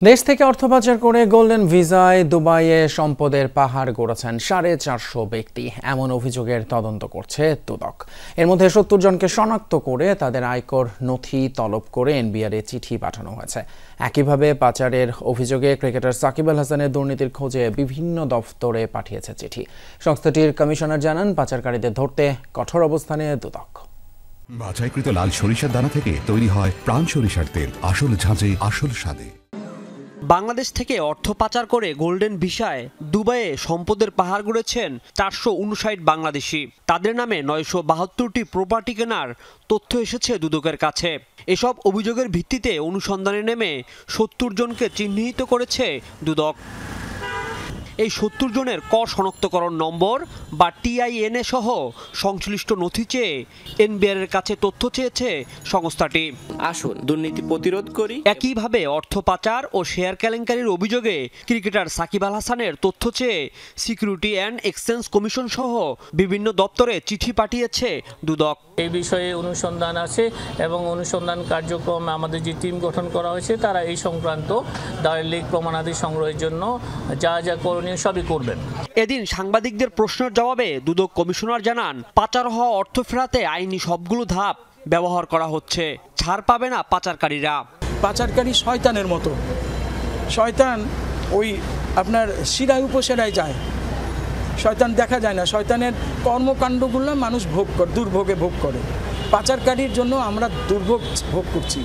দেশ থেকে অর্থ পাচার করে গোল্ডেন ভিসায় দুবাইয়ে সম্পদের পাহাড় গড়েছেন 450 ব্যক্তি। এমন অভিযোগের তদন্ত করছে দুদক। এর মধ্যে 70 জনকে শনাক্ত করে তাদের আয়কর নথি তলব করে এনবিআরে চিঠি পাঠানো হয়েছে। একইভাবে পাচারের অভিযোগে ক্রিকেটার সাকিব আল হাসানের দুর্নীতির খোঁজে বিভিন্ন দফতরে পাঠিয়েছে চিঠি। সংস্থাটির কমিশনার জানান, পাচারকারীদের ধরতে কঠোর অবস্থানে দুদক। বাছাইকৃত লাল সরিষার দানা থেকে তৈরি হয় প্রাণ সরিষার তেল, আসল ঝাঁঝে আসল স্বাদে। বাংলাদেশ থেকে অর্থ পাচার করে গোল্ডেন ভিসায় দুবাইয়ে সম্পদের পাহাড় গড়েছেন 459 বাংলাদেশি। তাদের নামে 972টি প্রপার্টি কেনার তথ্য এসেছে দুদকের কাছে। এসব অভিযোগের ভিত্তিতে অনুসন্ধানে নেমে 70 জনকে চিহ্নিত করেছে দুদক। এই 70 জনের ক শনাক্তকরণ নম্বর বা TIN সহ সংশ্লিষ্ট নথি চেয়ে এনবিআর এর কাছে তথ্য চেয়েছে সংস্থাটি। আসুন দুর্নীতি প্রতিরোধ করি। একইভাবে অর্থ পাচার ও শেয়ার কেলেঙ্কারির অভিযোগে ক্রিকেটার সাকিব আল হাসানের তথ্য চেয়ে সিকিউরিটি অ্যান্ড এক্সচেঞ্জ কমিশন সহ বিভিন্ন দপ্তরে চিঠি পাঠিয়েছে দুদক। এই বিষয়ে অনুসন্ধান আছে এবং অনুসন্ধান কার্যক্রম আমাদের যে টিম গঠন করা হয়েছে তারা এই সংক্রান্ত দালিলিক প্রমাণাদি সংগ্রহের জন্য যা যা করণীয় সবই করবেন। এদিন সাংবাদিকদের প্রশ্নের জবাবে দুদক কমিশনার জানান, পাচার হওয়া অর্থ ফেরাতে আইনি সবগুলো ধাপ ব্যবহার করা হচ্ছে, ছাড় পাবে না পাচারকারীরা। পাচারকারী শয়তানের মতো, শয়তান ওই আপনার শিরায় উপশিরায় যায়, শয়তান দেখা যায় না। শয়তানের কর্মকাণ্ডগুলো মানুষ দুর্ভোগে ভোগ করে। পাচারকারীর জন্য আমরা দুর্ভোগ ভোগ করছি,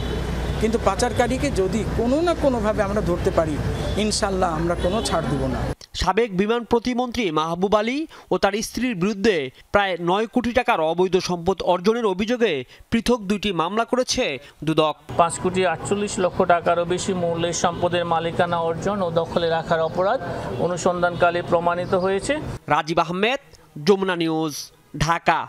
কিন্তু পাচারকারীকে যদি কোনো না কোনোভাবে আমরা ধরতে পারি, ইনশাল্লাহ আমরা কোনো ছাড় দেব না। সাবেক বিমান প্রতিমন্ত্রী মাহবুব আলী ও তার স্ত্রীর বিরুদ্ধে প্রায় 9 কোটি টাকার অবৈধ সম্পদ অর্জনের অভিযোগে পৃথক 2টি মামলা করেছে দুদক। 5,48,00,000 টাকারও বেশি মূল্যের সম্পদের মালিকানা অর্জন ও দখলে রাখার অপরাধ অনুসন্ধানকালে প্রমাণিত হয়েছে। রাজীব আহমেদ, যমুনা নিউজ, ঢাকা।